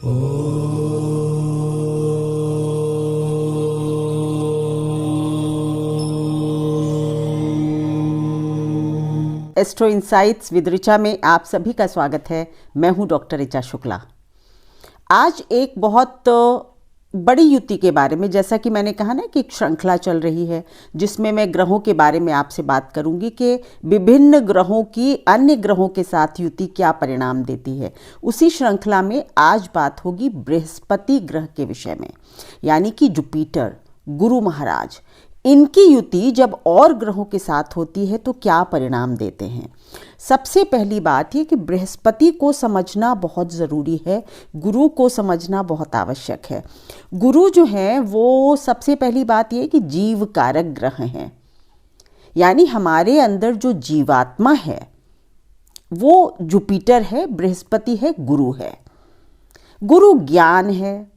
Astro insights with Richa में आप सभी का स्वागत है। मैं हूं डॉक्टर ऋचा शुक्ला। आज एक बहुत बड़ी युति के बारे में, जैसा कि मैंने कहा ना कि एक श्रृंखला चल रही है जिसमें मैं ग्रहों के बारे में आपसे बात करूंगी कि विभिन्न ग्रहों की अन्य ग्रहों के साथ युति क्या परिणाम देती है। उसी श्रृंखला में आज बात होगी बृहस्पति ग्रह के विषय में, यानी कि जुपिटर गुरु महाराज, इनकी युति जब और ग्रहों के साथ होती है तो क्या परिणाम देते हैं। सबसे पहली बात ये कि बृहस्पति को समझना बहुत ज़रूरी है, गुरु को समझना बहुत आवश्यक है। गुरु जो हैं वो सबसे पहली बात ये कि जीव कारक ग्रह हैं, यानी हमारे अंदर जो जीवात्मा है वो जुपिटर है, बृहस्पति है, गुरु है। गुरु ज्ञान है,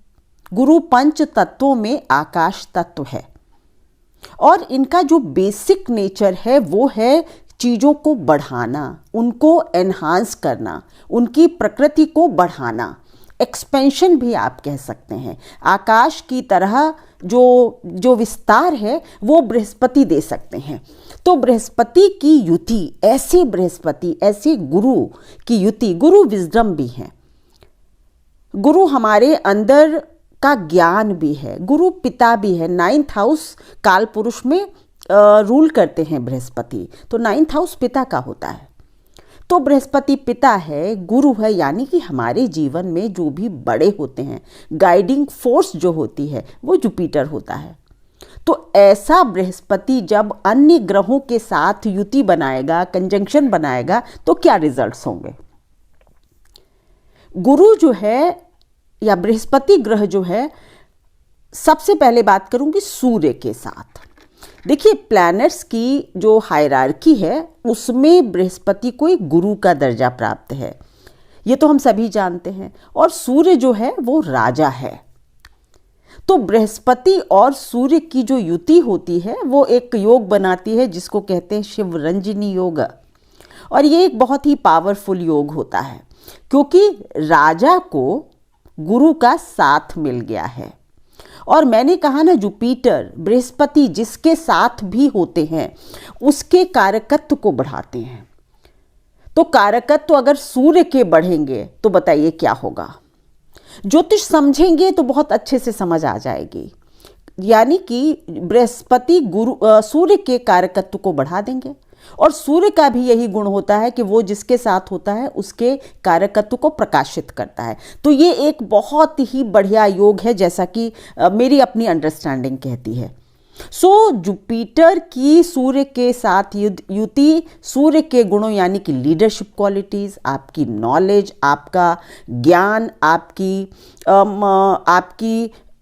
गुरु पंच तत्वों में आकाश तत्व है और इनका जो बेसिक नेचर है वो है चीज़ों को बढ़ाना, उनको एनहांस करना, उनकी प्रकृति को बढ़ाना, एक्सपेंशन भी आप कह सकते हैं। आकाश की तरह जो विस्तार है वो बृहस्पति दे सकते हैं। तो बृहस्पति की युति, ऐसे बृहस्पति, ऐसे गुरु की युति, गुरु विजडम भी है, गुरु हमारे अंदर का ज्ञान भी है, गुरु पिता भी है। 9th हाउस काल पुरुष में रूल करते हैं बृहस्पति, तो 9th हाउस पिता का होता है। तो बृहस्पति पिता है, गुरु है, यानी कि हमारे जीवन में जो भी बड़े होते हैं, गाइडिंग फोर्स जो होती है वो जुपिटर होता है। तो ऐसा बृहस्पति जब अन्य ग्रहों के साथ युति बनाएगा, कंजंक्शन बनाएगा, तो क्या रिजल्ट्स होंगे। गुरु जो है या बृहस्पति ग्रह जो है, सबसे पहले बात करूंगी सूर्य के साथ। देखिए, प्लैनेट्स की जो हायरार्की है उसमें बृहस्पति को एक गुरु का दर्जा प्राप्त है, ये तो हम सभी जानते हैं। और सूर्य जो है वो राजा है। तो बृहस्पति और सूर्य की जो युति होती है वो एक योग बनाती है जिसको कहते हैं शिवरंजनी योग। और ये एक बहुत ही पावरफुल योग होता है क्योंकि राजा को गुरु का साथ मिल गया है। और मैंने कहा ना, जुपिटर बृहस्पति जिसके साथ भी होते हैं उसके कारकत्व को बढ़ाते हैं। तो कारकत्व अगर सूर्य के बढ़ेंगे तो बताइए क्या होगा। ज्योतिष समझेंगे तो बहुत अच्छे से समझ आ जाएगी, यानी कि बृहस्पति सूर्य के कारकत्व को बढ़ा देंगे। और सूर्य का भी यही गुण होता है कि वो जिसके साथ होता है उसके कारकत्व को प्रकाशित करता है। तो ये एक बहुत ही बढ़िया योग है, जैसा कि मेरी अपनी अंडरस्टैंडिंग कहती है। सो जुपिटर की सूर्य के साथ युति, सूर्य के गुणों यानी कि लीडरशिप क्वालिटीज़, आपकी नॉलेज, आपका ज्ञान, आपकी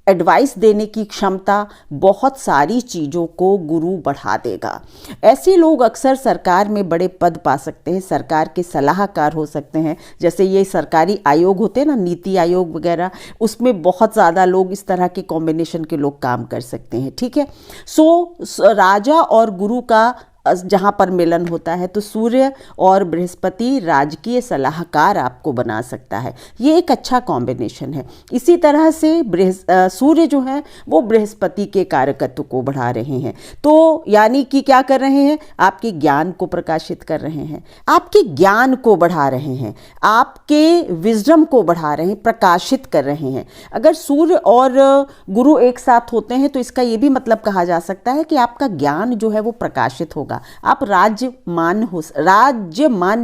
एडवाइस देने की क्षमता, बहुत सारी चीज़ों को गुरु बढ़ा देगा। ऐसे लोग अक्सर सरकार में बड़े पद पा सकते हैं, सरकार के सलाहकार हो सकते हैं। जैसे ये सरकारी आयोग होते हैं ना, नीति आयोग वगैरह, उसमें बहुत ज़्यादा लोग इस तरह के कॉम्बिनेशन के लोग काम कर सकते हैं। ठीक है। सो राजा और गुरु का जहाँ पर मिलन होता है तो सूर्य और बृहस्पति राजकीय सलाहकार आपको बना सकता है। ये एक अच्छा कॉम्बिनेशन है। इसी तरह से सूर्य जो है वो बृहस्पति के कारकत्व को बढ़ा रहे हैं। तो यानी कि क्या कर रहे हैं, आपके ज्ञान को प्रकाशित कर रहे हैं, आपके ज्ञान को बढ़ा रहे हैं, आपके विजडम को बढ़ा रहे हैं, प्रकाशित कर रहे हैं। अगर सूर्य और गुरु एक साथ होते हैं तो इसका ये भी मतलब कहा जा सकता है कि आपका ज्ञान जो है वो प्रकाशित होगा, आप राज्य मान्य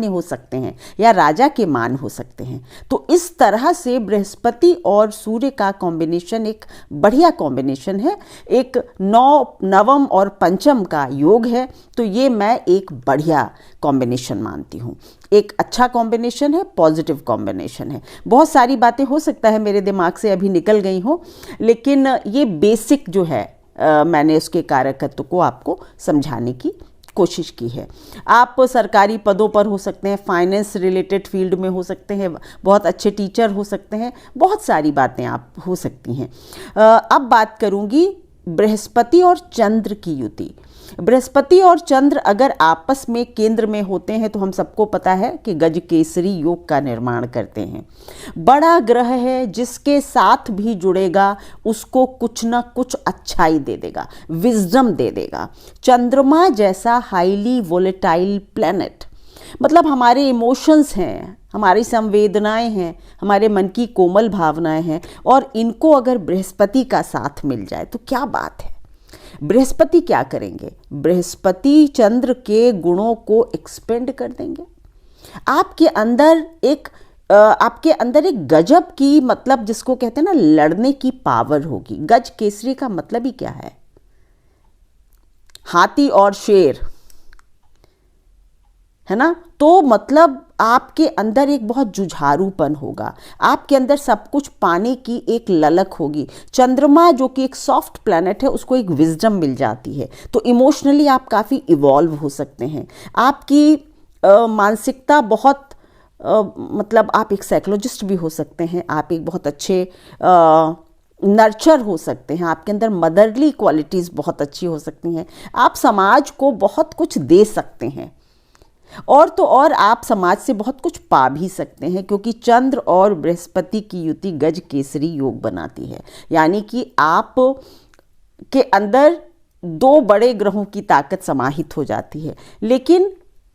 हो सकते हैं या राजा के मान हो सकते हैं। तो इस तरह से बृहस्पति और सूर्य का कॉम्बिनेशन एक बढ़िया कॉम्बिनेशन है, एक नवम और पंचम का योग है। तो ये मैं एक बढ़िया कॉम्बिनेशन मानती हूँ, एक अच्छा कॉम्बिनेशन है, पॉजिटिव कॉम्बिनेशन है। बहुत सारी बातें हो सकता है मेरे दिमाग से अभी निकल गई हो, लेकिन ये बेसिक जो है मैंने उसके कारकत्व को आपको समझाने की कोशिश की है। आप सरकारी पदों पर हो सकते हैं, फाइनेंस रिलेटेड फील्ड में हो सकते हैं, बहुत अच्छे टीचर हो सकते हैं, बहुत सारी बातें आप हो सकती हैं। अब बात करूंगी बृहस्पति और चंद्र की युति। बृहस्पति और चंद्र अगर आपस में केंद्र में होते हैं तो हम सबको पता है कि गज केसरी योग का निर्माण करते हैं। बड़ा ग्रह है, जिसके साथ भी जुड़ेगा उसको कुछ ना कुछ अच्छाई दे देगा, विजडम दे देगा। चंद्रमा जैसा हाईली वोलेटाइल प्लैनेट, मतलब हमारे इमोशंस हैं, हमारी संवेदनाएं हैं, हमारे मन की कोमल भावनाएं हैं, और इनको अगर बृहस्पति का साथ मिल जाए तो क्या बात है। बृहस्पति क्या करेंगे? बृहस्पति चंद्र के गुणों को एक्सपेंड कर देंगे। आपके अंदर एक गजब की, मतलब जिसको कहते हैं ना, लड़ने की पावर होगी। गज केसरी का मतलब ही क्या है? हाथी और शेर, है ना। तो मतलब आपके अंदर एक बहुत जुझारूपन होगा, आपके अंदर सब कुछ पाने की एक ललक होगी। चंद्रमा जो कि एक सॉफ्ट प्लैनेट है, उसको एक विजडम मिल जाती है, तो इमोशनली आप काफ़ी इवॉल्व हो सकते हैं। आपकी मानसिकता बहुत मतलब आप एक साइकोलॉजिस्ट भी हो सकते हैं, आप एक बहुत अच्छे नर्चर हो सकते हैं, आपके अंदर मदरली क्वालिटीज़ बहुत अच्छी हो सकती हैं, आप समाज को बहुत कुछ दे सकते हैं, और तो और आप समाज से बहुत कुछ पा भी सकते हैं, क्योंकि चंद्र और बृहस्पति की युति गज केसरी योग बनाती है। यानी कि आप के अंदर दो बड़े ग्रहों की ताकत समाहित हो जाती है। लेकिन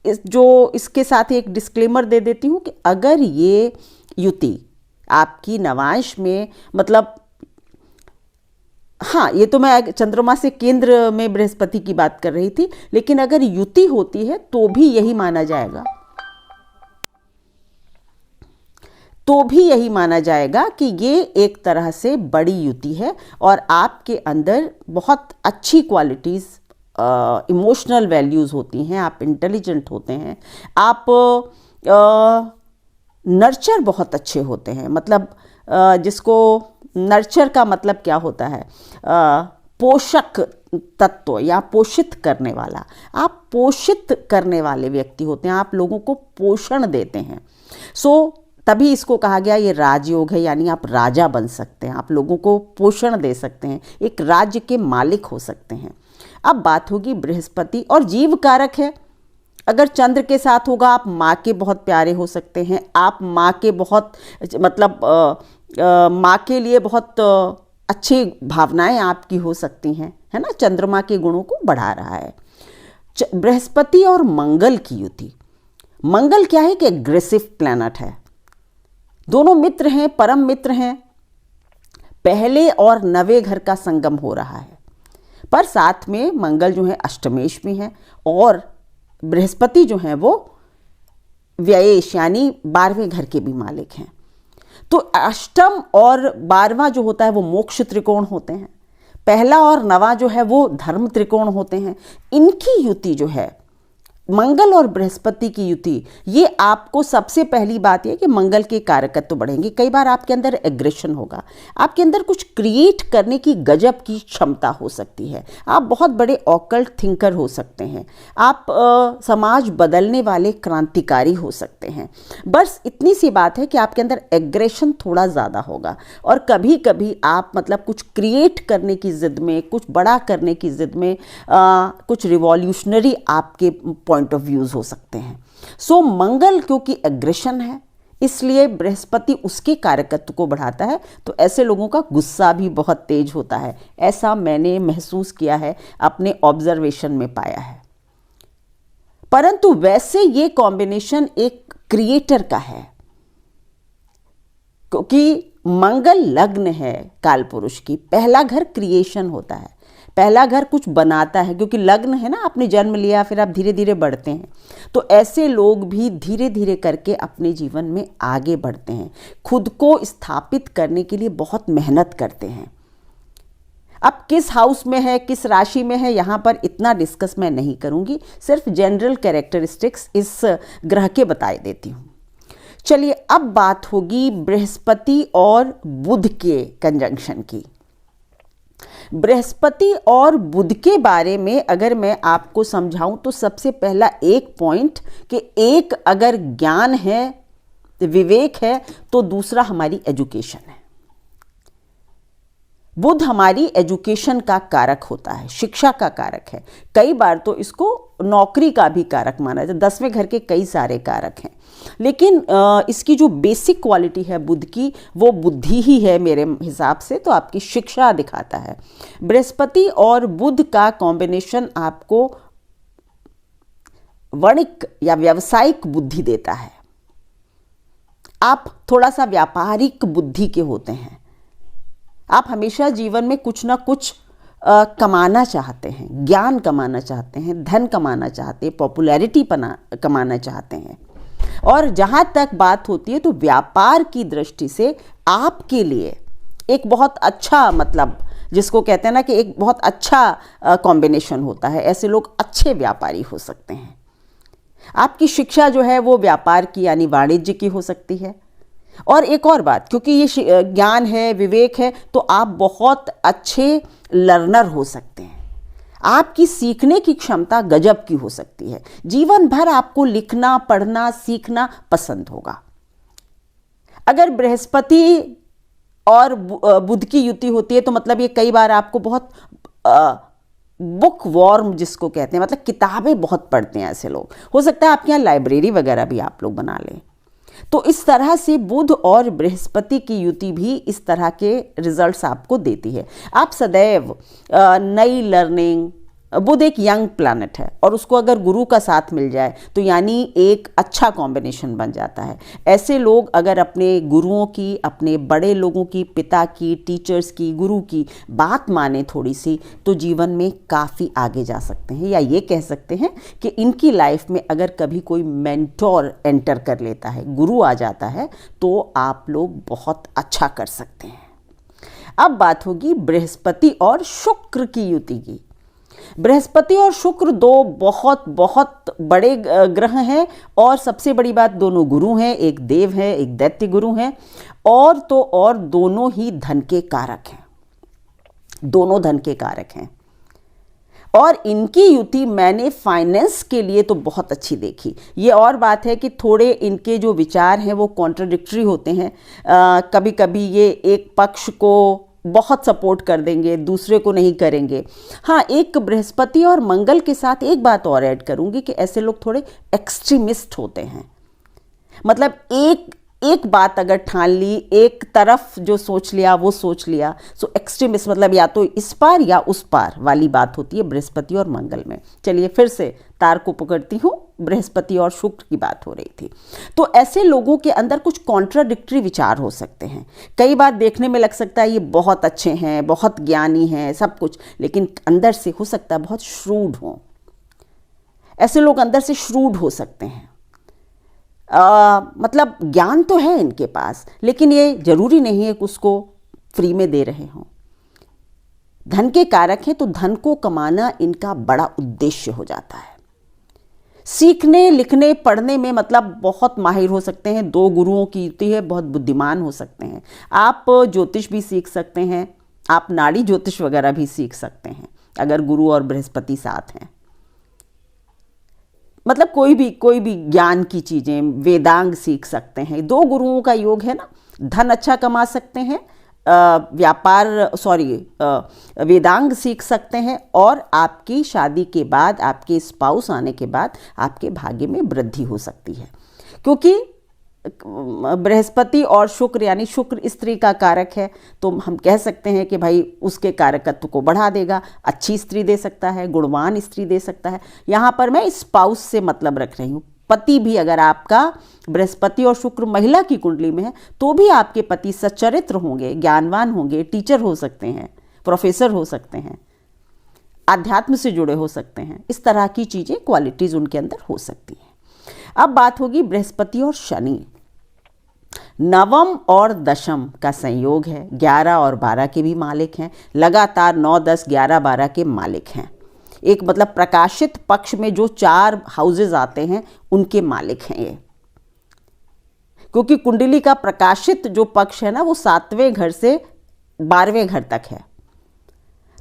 इसके साथ एक डिस्क्लेमर दे देती हूँ कि अगर ये युति आपकी नवांश में, मतलब हाँ, ये तो मैं चंद्रमा से केंद्र में बृहस्पति की बात कर रही थी, लेकिन अगर युति होती है तो भी यही माना जाएगा कि ये एक तरह से बड़ी युति है, और आपके अंदर बहुत अच्छी क्वालिटीज़, इमोशनल वैल्यूज़ होती हैं, आप इंटेलिजेंट होते हैं, आप नर्चर बहुत अच्छे होते हैं। मतलब जिसको नर्चर का मतलब क्या होता है? पोषक तत्व या पोषित करने वाला। आप पोषित करने वाले व्यक्ति होते हैं, आप लोगों को पोषण देते हैं। तभी इसको कहा गया ये राजयोग है, यानी आप राजा बन सकते हैं, आप लोगों को पोषण दे सकते हैं, एक राज्य के मालिक हो सकते हैं। अब बात होगी बृहस्पति, और जीव कारक है। अगर चंद्र के साथ होगा, आप माँ के बहुत प्यारे हो सकते हैं, आप माँ के बहुत, मतलब माँ के लिए बहुत अच्छी भावनाएं आपकी हो सकती हैं, है ना। चंद्रमा के गुणों को बढ़ा रहा है। बृहस्पति और मंगल की युति। मंगल क्या है कि एग्रेसिव प्लैनेट है, दोनों मित्र हैं, परम मित्र हैं। पहले और नवे घर का संगम हो रहा है, पर साथ में मंगल जो है अष्टमेश भी है, और बृहस्पति जो है वो व्ययेश यानी 12वें घर के भी मालिक हैं। तो अष्टम और 12वां जो होता है वो मोक्ष त्रिकोण होते हैं, पहला और नवा जो है वो धर्म त्रिकोण होते हैं। इनकी युति जो है, मंगल और बृहस्पति की युति, ये आपको सबसे पहली बात यह कि मंगल के कारकत्व बढ़ेंगे। कई बार आपके अंदर एग्रेशन होगा, आपके अंदर कुछ क्रिएट करने की गजब की क्षमता हो सकती है, आप बहुत बड़े ऑकल्ट थिंकर हो सकते हैं, आप समाज बदलने वाले क्रांतिकारी हो सकते हैं। बस इतनी सी बात है कि आपके अंदर एग्रेशन थोड़ा ज़्यादा होगा, और कभी कभी आप मतलब कुछ क्रिएट करने की ज़िद में, कुछ बड़ा करने की ज़िद में, कुछ रिवॉल्यूशनरी आपके पॉइंट ऑफ व्यूज हो सकते हैं। मंगल क्योंकि एग्रेशन है, इसलिए बृहस्पति उसके कारकत्व को बढ़ाता है, तो ऐसे लोगों का गुस्सा भी बहुत तेज होता है। ऐसा मैंने महसूस किया है, अपने ऑब्जर्वेशन में पाया है। परंतु वैसे ये कॉम्बिनेशन एक क्रिएटर का है, क्योंकि मंगल लग्न है कालपुरुष की, पहला घर क्रिएशन होता है, पहला घर कुछ बनाता है, क्योंकि लग्न है ना, आपने जन्म लिया, फिर आप धीरे धीरे बढ़ते हैं। तो ऐसे लोग भी धीरे धीरे करके अपने जीवन में आगे बढ़ते हैं, खुद को स्थापित करने के लिए बहुत मेहनत करते हैं। अब किस हाउस में है, किस राशि में है, यहाँ पर इतना डिस्कस मैं नहीं करूँगी, सिर्फ जनरल कैरेक्टरिस्टिक्स इस ग्रह के बताए देती हूँ। चलिए, अब बात होगी बृहस्पति और बुध के कंजंक्शन की। बृहस्पति और बुध के बारे में अगर मैं आपको समझाऊं तो सबसे पहला एक पॉइंट कि एक अगर ज्ञान है, विवेक है, तो दूसरा हमारी एजुकेशन है। बुध हमारी एजुकेशन का कारक होता है, शिक्षा का कारक है। कई बार तो इसको नौकरी का भी कारक माना जाता है। 10वें घर के कई सारे कारक हैं, लेकिन इसकी जो बेसिक क्वालिटी है बुध की, वो बुद्धि ही है मेरे हिसाब से। तो आपकी शिक्षा दिखाता है। बृहस्पति और बुध का कॉम्बिनेशन आपको वाणिक या व्यावसायिक बुद्धि देता है। आप थोड़ा सा व्यापारिक बुद्धि के होते हैं। आप हमेशा जीवन में कुछ ना कुछ कमाना चाहते हैं, ज्ञान कमाना चाहते हैं, धन कमाना चाहते हैं, पॉपुलैरिटी कमाना चाहते हैं। और जहाँ तक बात होती है तो व्यापार की दृष्टि से आपके लिए एक बहुत अच्छा, मतलब जिसको कहते हैं ना कि एक बहुत अच्छा कॉम्बिनेशन होता है। ऐसे लोग अच्छे व्यापारी हो सकते हैं। आपकी शिक्षा जो है वो व्यापार की यानी वाणिज्य की हो सकती है। और एक और बात, क्योंकि ये ज्ञान है, विवेक है, तो आप बहुत अच्छे लर्नर हो सकते हैं। आपकी सीखने की क्षमता गजब की हो सकती है। जीवन भर आपको लिखना, पढ़ना, सीखना पसंद होगा। अगर बृहस्पति और बुध की युति होती है तो मतलब ये कई बार आपको बहुत बुक वॉर्म जिसको कहते हैं, मतलब किताबें बहुत पढ़ते हैं ऐसे लोग। हो सकता है आपके यहाँ लाइब्रेरी वगैरह भी आप लोग बना लें। तो इस तरह से बुध और बृहस्पति की युति भी इस तरह के रिजल्ट्स आपको देती है। आप सदैव नई लर्निंग, बुध एक यंग प्लैनेट है और उसको अगर गुरु का साथ मिल जाए तो यानी एक अच्छा कॉम्बिनेशन बन जाता है। ऐसे लोग अगर अपने गुरुओं की, अपने बड़े लोगों की, पिता की, टीचर्स की, गुरु की बात माने थोड़ी सी, तो जीवन में काफ़ी आगे जा सकते हैं। या ये कह सकते हैं कि इनकी लाइफ में अगर कभी कोई मेंटोर एंटर कर लेता है, गुरु आ जाता है, तो आप लोग बहुत अच्छा कर सकते हैं। अब बात होगी बृहस्पति और शुक्र की युति की। बृहस्पति और शुक्र दो बहुत बहुत बड़े ग्रह हैं और सबसे बड़ी बात, दोनों गुरु हैं। एक देव है, एक दैत्य गुरु हैं। और तो और दोनों ही धन के कारक हैं, दोनों धन के कारक हैं। और इनकी युति मैंने फाइनेंस के लिए तो बहुत अच्छी देखी। ये और बात है कि थोड़े इनके जो विचार हैं वो कॉन्ट्राडिक्टरी होते हैं। कभी कभी ये एक पक्ष को बहुत सपोर्ट कर देंगे, दूसरे को नहीं करेंगे। हाँ, एक बृहस्पति और मंगल के साथ एक बात और ऐड करूंगी कि ऐसे लोग थोड़े एक्सट्रीमिस्ट होते हैं। मतलब एक बात अगर ठान ली, एक तरफ जो सोच लिया वो सोच लिया, सो एक्सट्रीमिस्ट मतलब या तो इस पार या उस पार वाली बात होती है बृहस्पति और मंगल में। चलिए फिर से तार को पकड़ती हूँ। बृहस्पति और शुक्र की बात हो रही थी। तो ऐसे लोगों के अंदर कुछ कॉन्ट्राडिक्टरी विचार हो सकते हैं। कई बार देखने में लग सकता है ये बहुत अच्छे हैं, बहुत ज्ञानी हैं, सब कुछ, लेकिन अंदर से हो सकता है बहुत श्रूड हो। ऐसे लोग अंदर से श्रूड हो सकते हैं। मतलब ज्ञान तो है इनके पास, लेकिन ये जरूरी नहीं है कि उसको फ्री में दे रहे हों। धन के कारक हैं तो धन को कमाना इनका बड़ा उद्देश्य हो जाता है। सीखने, लिखने, पढ़ने में मतलब बहुत माहिर हो सकते हैं। दो गुरुओं की युति है, बहुत बुद्धिमान हो सकते हैं। आप ज्योतिष भी सीख सकते हैं, आप नाड़ी ज्योतिष वगैरह भी सीख सकते हैं अगर गुरु और बृहस्पति साथ हैं। मतलब कोई भी ज्ञान की चीज़ें, वेदांग सीख सकते हैं। दो गुरुओं का योग है ना, धन अच्छा कमा सकते हैं, वेदांग सीख सकते हैं, और आपकी शादी के बाद, आपके स्पाउस आने के बाद आपके भाग्य में वृद्धि हो सकती है। क्योंकि बृहस्पति और शुक्र यानी शुक्र स्त्री का कारक है, तो हम कह सकते हैं कि भाई उसके कारकत्व को बढ़ा देगा। अच्छी स्त्री दे सकता है, गुणवान स्त्री दे सकता है। यहाँ पर मैं स्पाउस से मतलब रख रही हूँ। पति भी, अगर आपका बृहस्पति और शुक्र महिला की कुंडली में है तो भी आपके पति सच्चरित्र होंगे, ज्ञानवान होंगे, टीचर हो सकते हैं, प्रोफेसर हो सकते हैं, आध्यात्म से जुड़े हो सकते हैं। इस तरह की चीज़ें, क्वालिटीज़ उनके अंदर हो सकती हैं। अब बात होगी बृहस्पति और शनि। नवम और दशम का संयोग है। 11 और 12 के भी मालिक हैं। लगातार 9, 10, 11, 12 के मालिक हैं। एक मतलब प्रकाशित पक्ष में जो 4 हाउसेज आते हैं उनके मालिक हैं ये। क्योंकि कुंडली का प्रकाशित जो पक्ष है ना, वो 7वें घर से 12वें घर तक है।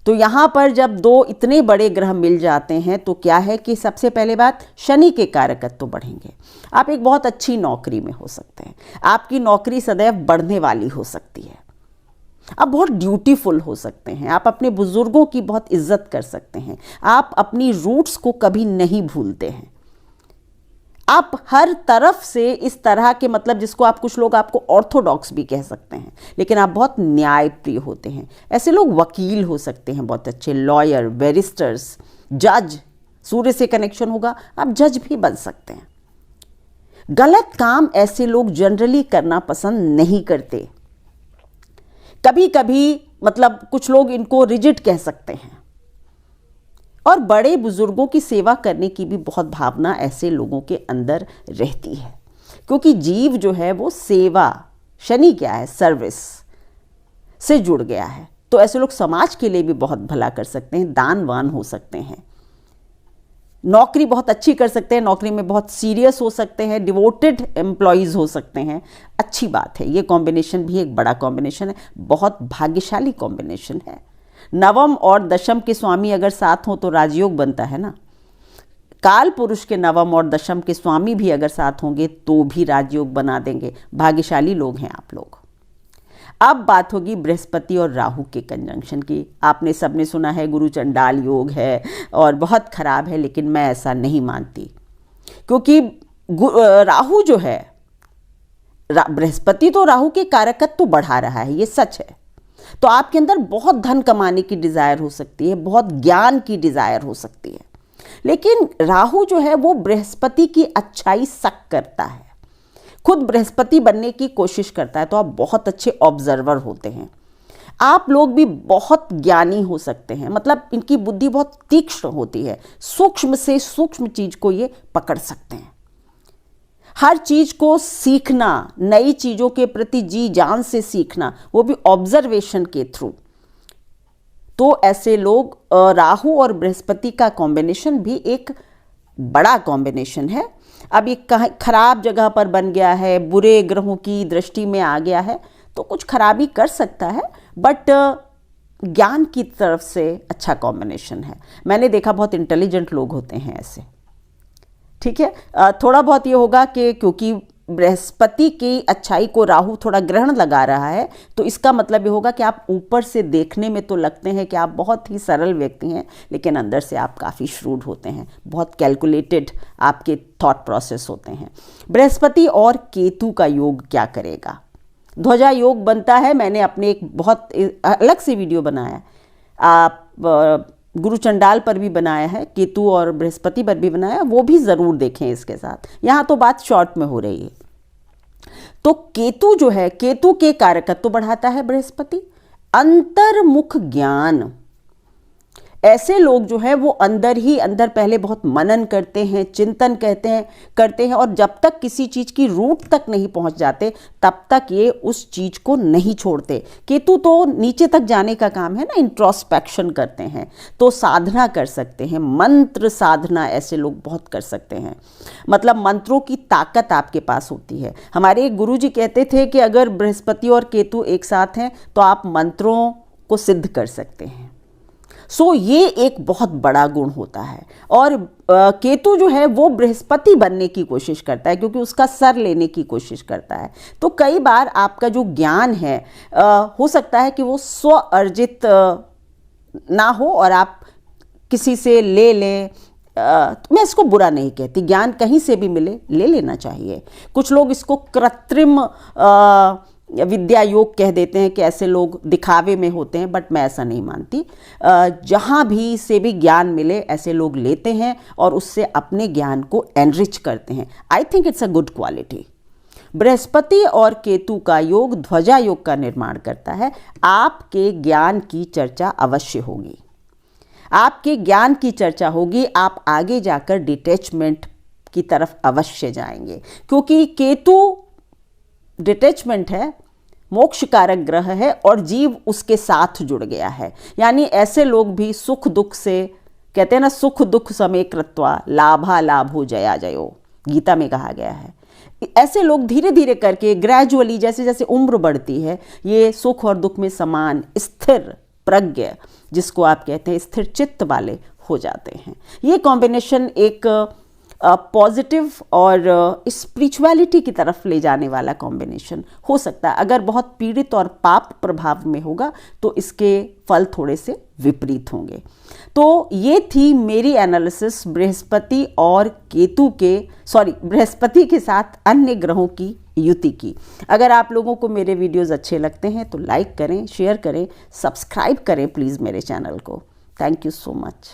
तो यहाँ पर जब दो इतने बड़े ग्रह मिल जाते हैं तो क्या है कि सबसे पहले बात, शनि के कारकत्व तो बढ़ेंगे। आप एक बहुत अच्छी नौकरी में हो सकते हैं। आपकी नौकरी सदैव बढ़ने वाली हो सकती है। आप बहुत ड्यूटीफुल हो सकते हैं, आप अपने बुजुर्गों की बहुत इज्जत कर सकते हैं, आप अपनी रूट्स को कभी नहीं भूलते हैं, आप हर तरफ से इस तरह के, मतलब जिसको आप, कुछ लोग आपको ऑर्थोडॉक्स भी कह सकते हैं, लेकिन आप बहुत न्यायप्रिय होते हैं। ऐसे लोग वकील हो सकते हैं, बहुत अच्छे लॉयर, बैरिस्टर्स, जज, सूर्य से कनेक्शन होगा, आप जज भी बन सकते हैं। गलत काम ऐसे लोग जनरली करना पसंद नहीं करते। कभी कभी मतलब कुछ लोग इनको रिजिड कह सकते हैं। और बड़े बुजुर्गों की सेवा करने की भी बहुत भावना ऐसे लोगों के अंदर रहती है, क्योंकि जीव जो है वो सेवा, शनि क्या है, सर्विस से जुड़ गया है। तो ऐसे लोग समाज के लिए भी बहुत भला कर सकते हैं, दानवान हो सकते हैं, नौकरी बहुत अच्छी कर सकते हैं, नौकरी में बहुत सीरियस हो सकते हैं, डिवोटेड एम्प्लॉयज़ हो सकते हैं। अच्छी बात है, ये कॉम्बिनेशन भी एक बड़ा कॉम्बिनेशन है, बहुत भाग्यशाली कॉम्बिनेशन है। नवम और दशम के स्वामी अगर साथ हों तो राजयोग बनता है ना। काल पुरुष के नवम और दशम के स्वामी भी अगर साथ होंगे तो भी राजयोग बना देंगे। भाग्यशाली लोग हैं आप लोग। अब बात होगी बृहस्पति और राहु के कंजंक्शन की। आपने सबने सुना है गुरु चंडाल योग है और बहुत खराब है, लेकिन मैं ऐसा नहीं मानती, क्योंकि राहु जो है, बृहस्पति तो राहु के कारकत्व तो बढ़ा रहा है, ये सच है। तो आपके अंदर बहुत धन कमाने की डिजायर हो सकती है, बहुत ज्ञान की डिजायर हो सकती है, लेकिन राहु जो है वो बृहस्पति की अच्छाई सक करता है, खुद बृहस्पति बनने की कोशिश करता है। तो आप बहुत अच्छे ऑब्जर्वर होते हैं, आप लोग भी बहुत ज्ञानी हो सकते हैं, मतलब इनकी बुद्धि बहुत तीक्ष्ण होती है, सूक्ष्म से सूक्ष्म चीज को ये पकड़ सकते हैं। हर चीज को सीखना, नई चीजों के प्रति जी जान से सीखना, वो भी ऑब्जर्वेशन के थ्रू। तो ऐसे लोग, राहु और बृहस्पति का कॉम्बिनेशन भी एक बड़ा कॉम्बिनेशन है। अब ये खराब जगह पर बन गया है, बुरे ग्रहों की दृष्टि में आ गया है, तो कुछ खराबी कर सकता है, बट ज्ञान की तरफ से अच्छा कॉम्बिनेशन है। मैंने देखा बहुत इंटेलिजेंट लोग होते हैं ऐसे, ठीक है। थोड़ा बहुत ये होगा कि क्योंकि बृहस्पति की अच्छाई को राहु थोड़ा ग्रहण लगा रहा है, तो इसका मतलब ये होगा कि आप ऊपर से देखने में तो लगते हैं कि आप बहुत ही सरल व्यक्ति हैं, लेकिन अंदर से आप काफ़ी श्रूड होते हैं, बहुत कैलकुलेटेड आपके थॉट प्रोसेस होते हैं। बृहस्पति और केतु का योग क्या करेगा? ध्वजा योग बनता है। मैंने अपने एक बहुत अलग से वीडियो बनाया, आप गुरु चंडाल पर भी बनाया है, केतु और बृहस्पति पर भी बनाया, वो भी ज़रूर देखें इसके साथ। यहाँ तो बात शॉर्ट में हो रही है। तो केतु जो है, केतु के कारकत्व तो बढ़ाता है बृहस्पति, अंतर्मुख ज्ञान। ऐसे लोग जो है वो अंदर ही अंदर पहले बहुत मनन करते हैं, चिंतन करते हैं, और जब तक किसी चीज की रूट तक नहीं पहुंच जाते तब तक ये उस चीज को नहीं छोड़ते। केतु तो नीचे तक जाने का काम है ना, इंट्रोस्पेक्शन करते हैं, तो साधना कर सकते हैं, मंत्र साधना ऐसे लोग बहुत कर सकते हैं, मतलब मंत्रों की ताकत आपके पास होती है। हमारे एक गुरु जी कहते थे कि अगर बृहस्पति और केतु एक साथ हैं तो आप मंत्रों को सिद्ध कर सकते हैं। सो ये एक बहुत बड़ा गुण होता है। और केतु जो है वो बृहस्पति बनने की कोशिश करता है, क्योंकि उसका सर लेने की कोशिश करता है। तो कई बार आपका जो ज्ञान है हो सकता है कि वो स्व अर्जित ना हो और आप किसी से ले लें। मैं इसको बुरा नहीं कहती, ज्ञान कहीं से भी मिले, ले लेना चाहिए। कुछ लोग इसको कृत्रिम विद्या योग कह देते हैं कि ऐसे लोग दिखावे में होते हैं, बट मैं ऐसा नहीं मानती। जहाँ भी से भी ज्ञान मिले ऐसे लोग लेते हैं और उससे अपने ज्ञान को एनरिच करते हैं। I think it's a good quality. Brihaspati और केतु का योग ध्वजा योग का निर्माण करता है। आपके ज्ञान की चर्चा अवश्य होगी, आपके ज्ञान की चर्चा होगी, आप आगे जाकर डिटैचमेंट की तरफ अवश्य जाएंगे, क्योंकि केतु डिटैचमेंट है, मोक्ष कारक ग्रह है और जीव उसके साथ जुड़ गया है। यानी ऐसे लोग भी सुख दुख से, कहते हैं ना, सुख दुख समे कृत्वा लाभा लाभो जया जयो, गीता में कहा गया है। ऐसे लोग धीरे धीरे करके, ग्रेजुअली, जैसे जैसे उम्र बढ़ती है, ये सुख और दुख में समान स्थिर प्रज्ञ, जिसको आप कहते हैं स्थिर चित्त वाले हो जाते हैं। ये कॉम्बिनेशन एक पॉजिटिव और स्पिरिचुअलिटी की तरफ ले जाने वाला कॉम्बिनेशन हो सकता है। अगर बहुत पीड़ित और पाप प्रभाव में होगा तो इसके फल थोड़े से विपरीत होंगे। तो ये थी मेरी एनालिसिस बृहस्पति और केतु के बृहस्पति के साथ अन्य ग्रहों की युति की। अगर आप लोगों को मेरे वीडियोस अच्छे लगते हैं तो लाइक करें, शेयर करें, सब्सक्राइब करें प्लीज़ मेरे चैनल को। Thank you so much.